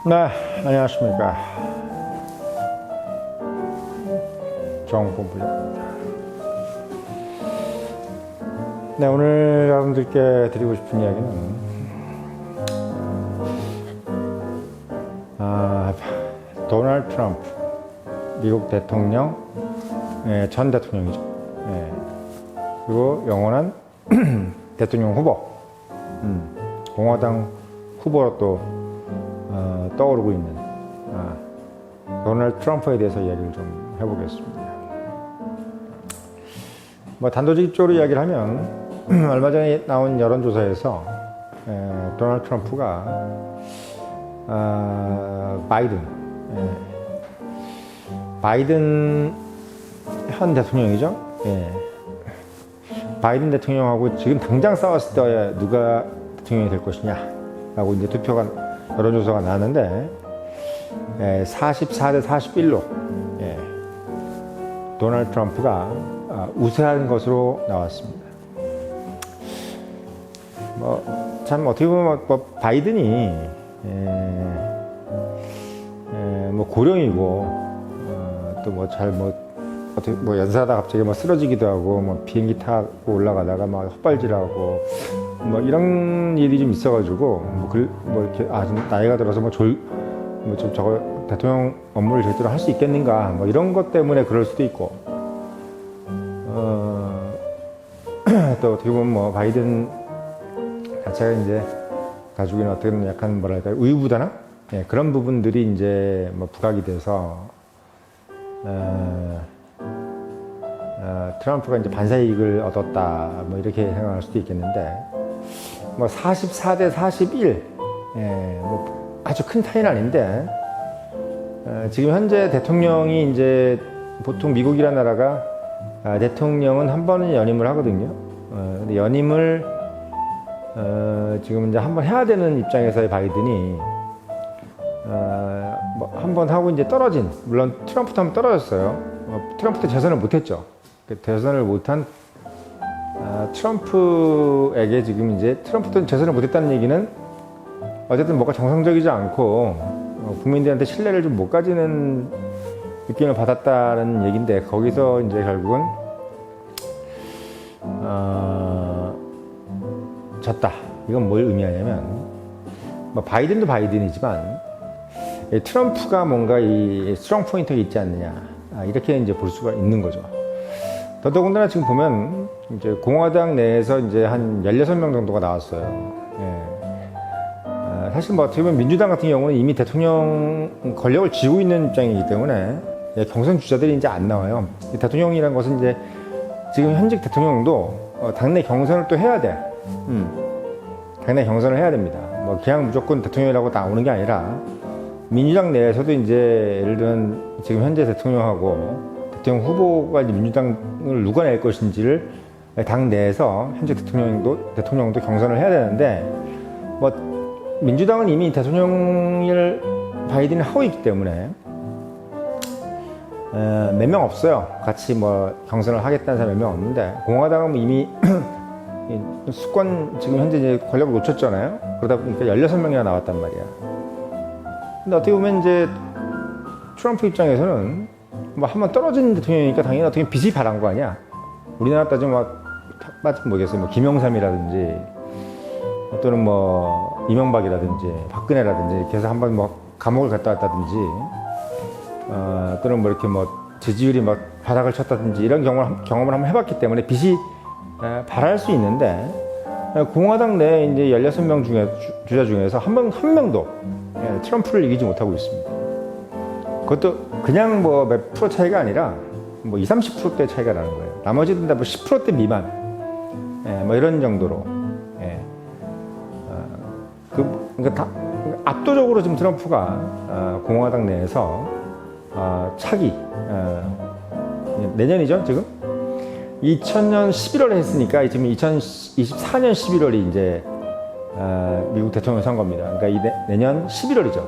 네, 안녕하십니까. 정봉부입니다. 네, 오늘 여러분들께 드리고 싶은 이야기는 도널드 트럼프, 미국 대통령, 전 대통령이죠. 그리고 영원한 대통령 후보, 공화당 후보로 또 떠오르고 있는 도널드 트럼프에 대해서 이야기를 좀 해보겠습니다. 뭐 단도직입적으로 이야기를 하면 얼마 전에 나온 여론조사에서 도널드 트럼프가 바이든 현 대통령이죠. 바이든 대통령하고 지금 당장 싸웠을 때 누가 대통령이 될 것이냐라고 이제 투표가 여론조사가 나왔는데 44대 41로 도널드 트럼프가 우세한 것으로 나왔습니다. 참 어떻게 보면 바이든이 고령이고 또 어떻게 연사하다 갑자기 쓰러지기도 하고 비행기 타고 올라가다가 헛발질하고 이런 일이 좀 있어가지고 이렇게 좀 나이가 들어서 좀 저거 대통령 업무를 제대로 할 수 있겠는가 이런 것 때문에 그럴 수도 있고 또 어떻게 보면 바이든 자체가 이제 가지고 있는 어떻게 보면 약간 뭐랄까요, 우유부단한 그런 부분들이 이제 부각이 돼서 트럼프가 이제 반사이익을 얻었다 이렇게 생각할 수도 있겠는데 44대 41 아주 큰 차이는 아닌데 지금 현재 대통령이 이제 보통 미국이라는 나라가 대통령은 한 번은 연임을 하거든요. 근데 연임을 지금 이제 한 번 해야 되는 입장에서의 바이든이 한 번 하고 이제 떨어진, 물론 트럼프도 한 번 떨어졌어요. 트럼프 때 재선을 못했죠. 대선을 못한 트럼프에게 지금 이제 트럼프도 재선을 못했다는 얘기는 어쨌든 뭔가 정상적이지 않고 국민들한테 신뢰를 좀 못 가지는 느낌을 받았다는 얘기인데, 거기서 이제 결국은 졌다. 이건 뭘 의미하냐면 바이든도 바이든이지만 트럼프가 뭔가 이 스트롱 포인트가 있지 않느냐, 이렇게 이제 볼 수가 있는 거죠. 더더군다나 지금 보면 이제 공화당 내에서 이제 한 16명 정도가 나왔어요. 사실 어떻게 보면 민주당 같은 경우는 이미 대통령 권력을 쥐고 있는 입장이기 때문에 경선 주자들이 이제 안 나와요. 대통령이라는 것은 이제 지금 현직 대통령도 당내 경선을 또 해야 돼. 당내 경선을 해야 됩니다. 그냥 무조건 대통령이라고 나오는 게 아니라 민주당 내에서도 이제 예를 들면 지금 현재 대통령하고 대통령 후보가 이제 민주당을 누가 낼 것인지를 당 내에서 현재 대통령도 경선을 해야 되는데 민주당은 이미 대통령을 바이든이 하고 있기 때문에 몇 명 없어요. 같이 경선을 하겠다는 사람이 몇 명 없는데, 공화당은 이미 수권 지금 현재 이제 권력을 놓쳤잖아요. 그러다 보니까 16명이나 나왔단 말이야. 근데 어떻게 보면 이제 트럼프 입장에서는 한번 떨어진 대통령이니까 당연히 어떻게 빚이 바란 거 아니야. 우리나라 따지면 모르겠어요. 김영삼이라든지 또는 이명박이라든지 박근혜라든지 이렇게 해서 한번 감옥을 갔다 왔다든지 또는 이렇게 지지율이 바닥을 쳤다든지 이런 경험을 한번 해봤기 때문에 빚이 발할 수 있는데, 공화당 내 이제 16명 주자 중에서 한 명도 트럼프를 이기지 못하고 있습니다. 그것도 그냥 몇 프로 차이가 아니라 20, 30%대 차이가 나는 거예요. 나머지는 다 10%대 미만, 이런 정도로. 그러니까 압도적으로 지금 트럼프가 공화당 내에서 차기, 내년이죠, 지금? 2000년 11월에 했으니까 지금 2024년 11월이 이제 미국 대통령 선거입니다. 그러니까 내년 11월이죠.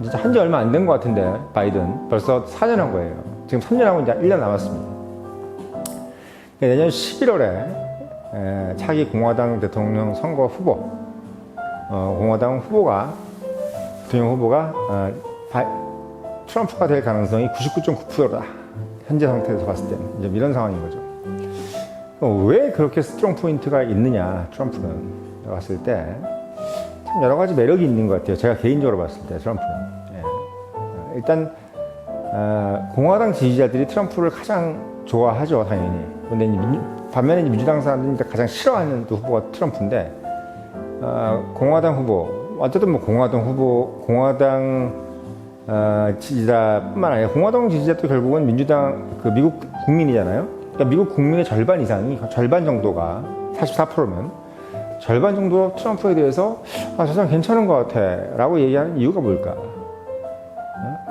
진짜 한지 얼마 안 된 것 같은데, 바이든 벌써 4년 한 거예요. 지금 3년 하고 이제 1년 남았습니다. 내년 11월에 차기 공화당 대통령 선거 후보 공화당 후보가 대통령 후보가 트럼프가 될 가능성이 99.9%다. 현재 상태에서 봤을 때는 이제 이런 상황인 거죠. 왜 그렇게 스트롱 포인트가 있느냐 트럼프는 봤을 때 참 여러 가지 매력이 있는 것 같아요. 제가 개인적으로 봤을 때 트럼프는 일단 공화당 지지자들이 트럼프를 가장 좋아하죠 당연히. 근데 반면에 민주당 사람들이 가장 싫어하는 또 후보가 트럼프인데 공화당 후보 어쨌든 뭐 공화당 지지자뿐만 아니라 공화당 지지자도 결국은 민주당 미국 국민이잖아요. 그러니까 미국 국민의 절반 이상이 절반 정도가 44%면 절반 정도 트럼프에 대해서 저 사람 괜찮은 것 같아 라고 얘기하는 이유가 뭘까?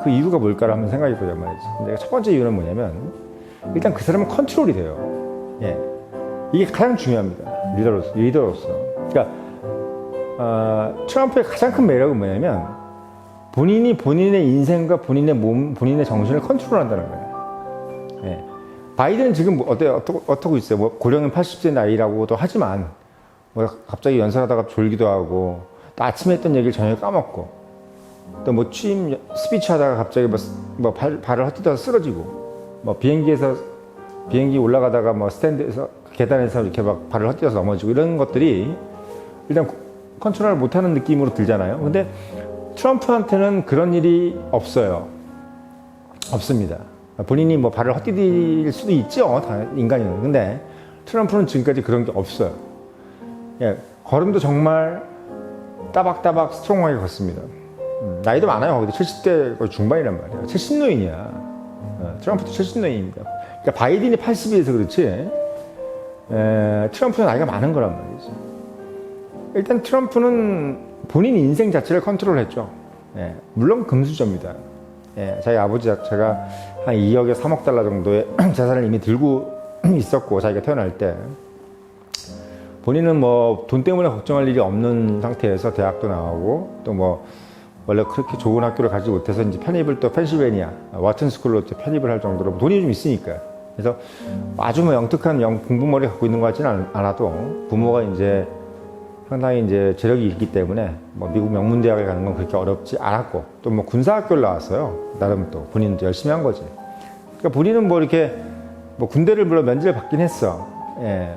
그 이유가 뭘까를 한번 생각해 보자 말이지. 근데 첫 번째 이유는 뭐냐면 일단 그 사람은 컨트롤이 돼요. 예. 이게 가장 중요합니다. 리더로서. 그러니까 트럼프의 가장 큰 매력은 뭐냐면 본인이 본인의 인생과 본인의 몸, 본인의 정신을 컨트롤한다는 거예요. 예. 바이든은 지금 어떻게 있어요? 뭐 고령은 80세 나이라고도 하지만 뭐 갑자기 연설하다가 졸기도 하고 또 아침에 했던 얘기를 저녁에 까먹고 또 뭐 취임 스피치 하다가 갑자기 발을 헛디뎌서 쓰러지고 뭐 비행기 올라가다가 뭐 스탠드에서 계단에서 이렇게 막 발을 헛디뎌서 넘어지고 이런 것들이 일단 컨트롤을 못하는 느낌으로 들잖아요. 근데 트럼프한테는 그런 일이 없어요. 없습니다. 본인이 뭐 발을 헛디딜 수도 있죠. 인간이는. 근데 트럼프는 지금까지 그런 게 없어요. 예, 걸음도 정말 따박따박 스트롱하게 걷습니다. 나이도 많아요. 거기도 70대 중반이란 말이에요. 70노인이야. 트럼프도 70노인입니다. 그러니까 바이든이 80이라서 그렇지 트럼프는 나이가 많은 거란 말이죠. 일단 트럼프는 본인 인생 자체를 컨트롤했죠. 예, 물론 금수저입니다. 예, 자기 아버지 자체가 한 2억에 3억 달러 정도의 재산을 이미 들고 있었고 자기가 태어날 때 본인은 뭐 돈 때문에 걱정할 일이 없는 상태에서 대학도 나오고 또 뭐 원래 그렇게 좋은 학교를 가지 못해서 이제 편입을 또 펜실베니아 와튼 스쿨로 편입을 할 정도로 돈이 좀 있으니까 그래서 아주 뭐 영특한 공부머리 갖고 있는 것 같지는 않아도 부모가 이제 상당히 이제 재력이 있기 때문에 뭐 미국 명문대학에 가는 건 그렇게 어렵지 않았고 또 뭐 군사학교를 나왔어요. 나름 또 본인도 열심히 한 거지. 그러니까 본인은 뭐 이렇게 뭐 군대를 물론 면제를 받긴 했어. 예,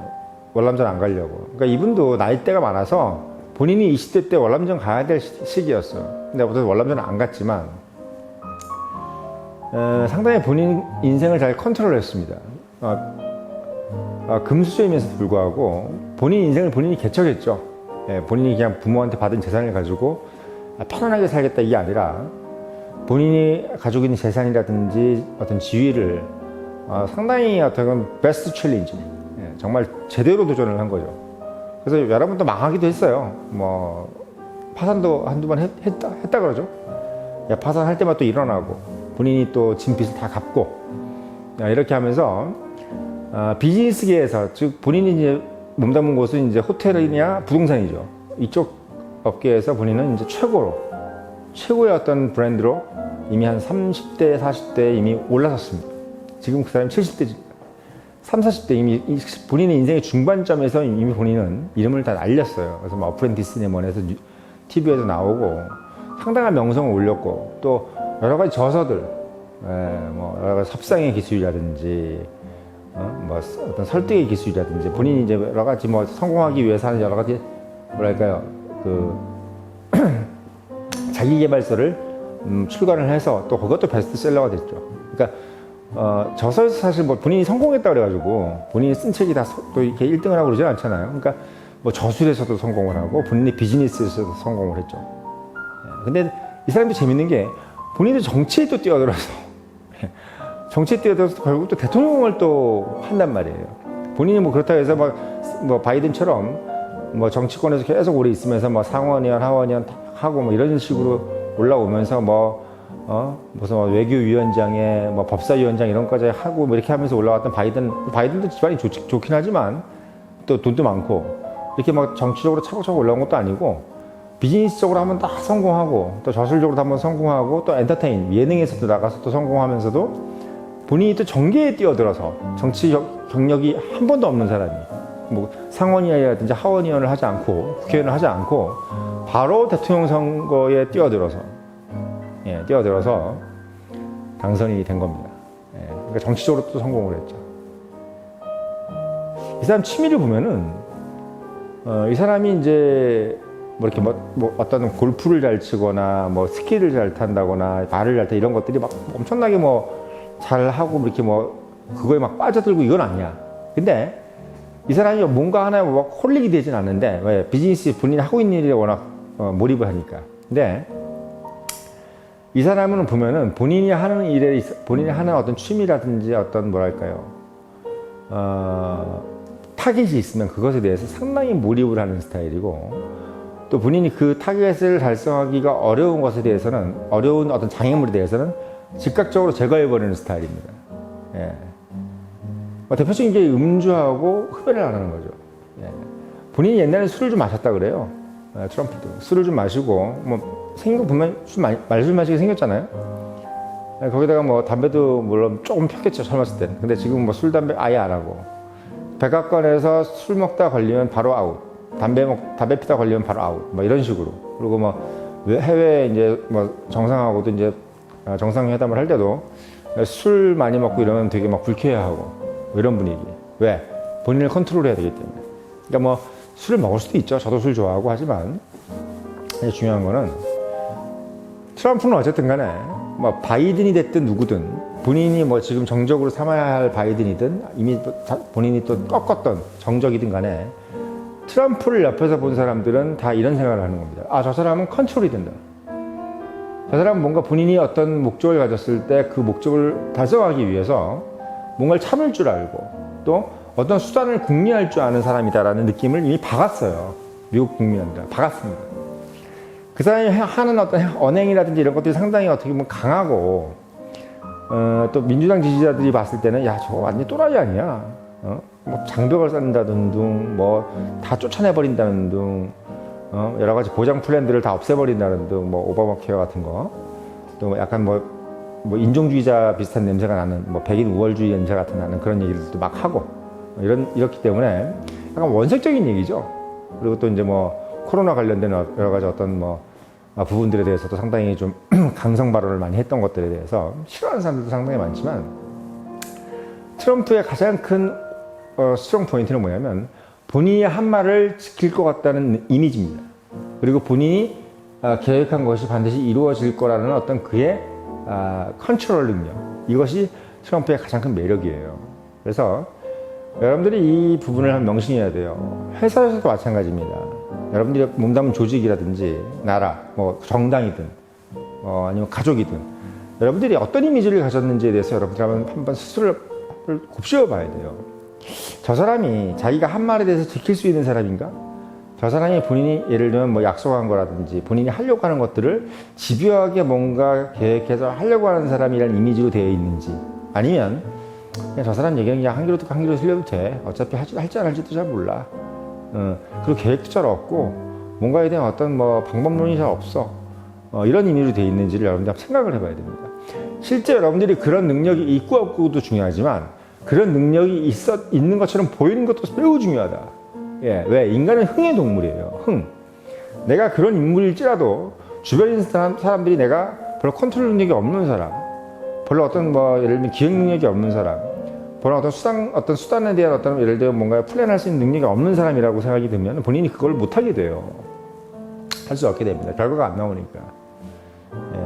월남전 안 가려고. 그러니까 이분도 나이대가 많아서 본인이 20대 때 월남전 가야 될 시기였어요. 근데 어쨌든 월남전은 안 갔지만 상당히 본인 인생을 잘 컨트롤했습니다. 금수저임에도 불구하고 본인 인생을 본인이 개척했죠. 예, 본인이 그냥 부모한테 받은 재산을 가지고 편안하게 살겠다 이게 아니라 본인이 가지고 있는 재산이라든지 어떤 지위를 상당히 어떤 베스트 챌린지 정말 제대로 도전을 한 거죠. 그래서 여러 번 또 망하기도 했어요. 뭐 파산도 한두 번 했다 그러죠. 파산할 때마다 또 일어나고 본인이 또 진 빚을 다 갚고 이렇게 하면서 비즈니스계에서 즉 본인이 이제 몸담은 곳은 이제 호텔이냐 부동산이죠. 이쪽 업계에서 본인은 이제 최고의 어떤 브랜드로 이미 한 30대, 40대에 이미 올라섰습니다. 지금 그 사람이 70대, 30, 40대 이미 본인의 인생의 중반점에서 이미 본인은 이름을 다 날렸어요. 그래서 뭐 어프렌티스네 뭐해서 TV에도 나오고 상당한 명성을 올렸고 또 여러 가지 저서들, 뭐 여러 가지 협상의 기술이라든지 뭐 어떤 설득의 기술이라든지 본인이 이제 여러 가지 뭐 성공하기 위해서 하는 여러 가지 뭐랄까요 자기계발서를 출간을 해서 또 그것도 베스트셀러가 됐죠. 그러니까 저서에서 사실 뭐 본인이 성공했다 그래가지고 본인이 쓴 책이 다 또 이렇게 1등을 하고 그러지 않잖아요. 그러니까 뭐 저술에서도 성공을 하고 본인의 비즈니스에서도 성공을 했죠. 근데 이 사람도 재밌는 게 본인도 정치에 또 뛰어들어서 정치에 뛰어들어서 결국 또 대통령을 또 한단 말이에요. 본인이 뭐 그렇다고 해서 뭐 바이든처럼 뭐 정치권에서 계속 오래 있으면서 뭐 상원의원, 하원의원 하고 뭐 이런 식으로 올라오면서 무슨 외교위원장에 뭐 법사위원장 이런 거까지 하고 뭐 이렇게 하면서 올라왔던 바이든도 집안이 좋긴 하지만 또 돈도 많고 이렇게 막 정치적으로 차곡차곡 올라온 것도 아니고 비즈니스적으로 한번 딱 성공하고 또 저술적으로 한번 성공하고 또 엔터테인 예능에서도 나가서 또 성공하면서도 본인이 또 정계에 뛰어들어서 정치 경력이 한 번도 없는 사람이 뭐 상원의원이라든지 하원의원을 하지 않고 국회의원을 하지 않고 바로 대통령 선거에 뛰어들어서 당선이 된 겁니다. 그러니까 정치적으로 또 성공을 했죠. 이 사람 취미를 보면은 이 사람이 이제 뭐 이렇게 뭐 어떤 골프를 잘 치거나 뭐 스키를 잘 탄다거나 말을 잘 타 이런 것들이 막 엄청나게 뭐 잘하고 이렇게 뭐 그거에 막 빠져들고 이건 아니야. 근데 이 사람이 뭔가 하나에 막 홀릭이 되진 않는데 왜 비즈니스 본인이 하고 있는 일에 워낙 몰입을 하니까. 근데 이 사람은 보면은 본인이 하는 일에 본인이 하는 어떤 취미라든지 어떤 뭐랄까요 타깃이 있으면 그것에 대해서 상당히 몰입을 하는 스타일이고 또 본인이 그 타깃을 달성하기가 어려운 것에 대해서는 어려운 어떤 장애물에 대해서는 즉각적으로 제거해버리는 스타일입니다. 예. 대표적인 게 음주하고 흡연을 안 하는 거죠. 예. 본인이 옛날에 술을 좀 마셨다 그래요. 트럼프도 술을 좀 마시고 뭐 생긴 거 보면 말술 마시게 생겼잖아요. 예. 거기다가 뭐 담배도 물론 조금 폈겠죠 젊었을 때는. 근데 지금 뭐 술 담배 아예 안 하고 백악관에서 술 먹다 걸리면 바로 아웃. 담배 피다 걸리면 바로 아웃. 뭐 이런 식으로. 그리고 뭐 해외 이제 뭐 정상하고도 이제 정상회담을 할 때도 술 많이 먹고 이러면 되게 막 불쾌해하고 이런 분위기. 왜? 본인을 컨트롤해야 되기 때문에. 그러니까 뭐 술을 먹을 수도 있죠. 저도 술 좋아하고 하지만 중요한 거는 트럼프는 어쨌든 간에 뭐 바이든이 됐든 누구든 본인이 뭐 지금 정적으로 삼아야 할 바이든이든 이미 본인이 또 꺾었던 정적이든 간에 트럼프를 옆에서 본 사람들은 다 이런 생각을 하는 겁니다. 아, 저 사람은 컨트롤이 된다. 저 사람은 뭔가 본인이 어떤 목적을 가졌을 때 그 목적을 달성하기 위해서 뭔가를 참을 줄 알고 또 어떤 수단을 궁리할 줄 아는 사람이다라는 느낌을 이미 박았어요. 미국 국민한테 박았습니다. 그 사람이 하는 어떤 언행이라든지 이런 것들이 상당히 어떻게 보면 강하고 또 민주당 지지자들이 봤을 때는 야, 저거 완전 또라이 아니야. 뭐 장벽을 쌓는다는 둥, 뭐 다 쫓아내버린다는 둥, 여러 가지 보장 플랜들을 다 없애버린다는 둥, 뭐 오바마 케어 같은 거, 또 약간 뭐 인종주의자 비슷한 냄새가 나는, 뭐 백인 우월주의 냄새 같은 나는 그런 얘기들도 막 하고 이렇기 때문에 약간 원색적인 얘기죠. 그리고 또 이제 뭐 코로나 관련된 여러 가지 어떤 뭐 부분들에 대해서도 상당히 좀 강성 발언을 많이 했던 것들에 대해서 싫어하는 사람들도 상당히 많지만 트럼프의 가장 큰 스트롱 포인트는 뭐냐면 본인이 한 말을 지킬 것 같다는 이미지입니다. 그리고 본인이 계획한 것이 반드시 이루어질 거라는 어떤 그의 컨트롤 능력, 이것이 트럼프의 가장 큰 매력이에요. 그래서 여러분들이 이 부분을 한번 명심해야 돼요. 회사에서도 마찬가지입니다. 여러분들이 몸담은 조직이라든지 나라, 뭐 정당이든 아니면 가족이든 여러분들이 어떤 이미지를 가졌는지에 대해서 여러분들이 한번 스스로를 곱씹어 봐야 돼요. 저 사람이 자기가 한 말에 대해서 지킬 수 있는 사람인가? 저 사람이 본인이 예를 들면 뭐 약속한 거라든지 본인이 하려고 하는 것들을 집요하게 뭔가 계획해서 하려고 하는 사람이라는 이미지로 되어 있는지, 아니면 그냥 저 사람 얘기는 그냥 한 귀로 듣고 한 귀로 들려도 돼. 어차피 할지 안 할지도 잘 몰라. 그리고 계획도 잘 없고 뭔가에 대한 어떤 뭐 방법론이 잘 없어. 이런 의미로 되어 있는지를 여러분들 한번 생각을 해봐야 됩니다. 실제 여러분들이 그런 능력이 있고 없고도 중요하지만 그런 능력이 있는 것처럼 보이는 것도 매우 중요하다. 예, 왜? 인간은 흥의 동물이에요. 흥. 내가 그런 인물일지라도 주변에 있는 사람들이 내가 별로 컨트롤 능력이 없는 사람, 별로 어떤 뭐 예를 들면 기획 능력이 없는 사람, 별로 어떤 수단에 대한 어떤 예를 들면 뭔가 플랜할 수 있는 능력이 없는 사람이라고 생각이 들면 본인이 그걸 못하게 돼요. 할 수 없게 됩니다. 결과가 안 나오니까. 예.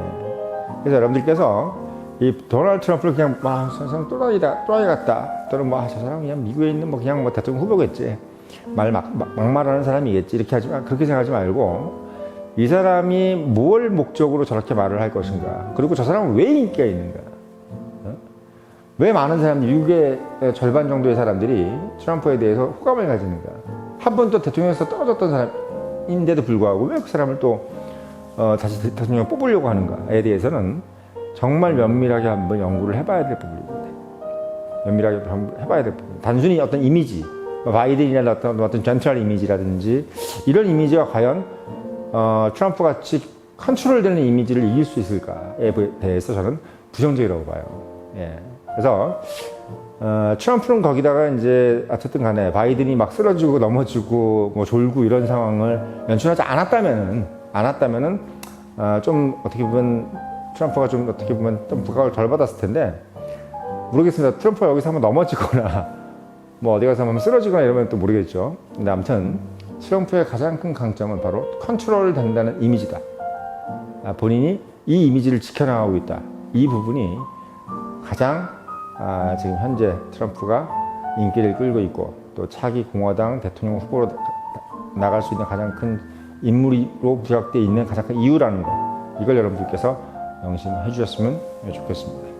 그래서 여러분들께서 이 도널드 트럼프를 그냥 저 사람 또라이 같다, 또는 저 사람 그냥 미국에 있는 뭐 그냥 뭐 대통령 후보겠지, 막말하는 사람이겠지, 이렇게 그렇게 생각하지 말고 이 사람이 뭘 목적으로 저렇게 말을 할 것인가, 그리고 저 사람은 왜 인기가 있는가, 왜 많은 사람들이, 미국의 절반 정도의 사람들이 트럼프에 대해서 호감을 가지는가, 한 번 또 대통령에서 떨어졌던 사람인데도 불구하고 왜 그 사람을 또 다시 대통령 뽑으려고 하는가에 대해서는 정말 면밀하게 한번 연구를 해봐야 될 부분입니다. 면밀하게 해봐야 될 부분. 단순히 어떤 이미지, 바이든이나 어떤 젠틀한 이미지라든지 이런 이미지가 과연 트럼프 같이 컨트롤되는 이미지를 이길 수 있을까에 대해서 저는 부정적이라고 봐요. 예. 그래서 트럼프는 거기다가 이제 어쨌든 간에 바이든이 막 쓰러지고 넘어지고 뭐 졸고 이런 상황을 연출하지 않았다면은 좀 어떻게 보면 트럼프가 좀 어떻게 보면 좀 부각을 덜 받았을 텐데 모르겠습니다. 트럼프가 여기서 한번 넘어지거나 뭐 어디 가서 한번 쓰러지거나 이러면 또 모르겠죠. 근데 아무튼 트럼프의 가장 큰 강점은 바로 컨트롤 된다는 이미지다. 본인이 이 이미지를 지켜나가고 있다. 이 부분이 가장 지금 현재 트럼프가 인기를 끌고 있고 또 차기 공화당 대통령 후보로 나갈 수 있는 가장 큰 인물로 부각되어 있는 가장 큰 이유라는 거, 이걸 여러분들께서 명심해 주셨으면 좋겠습니다.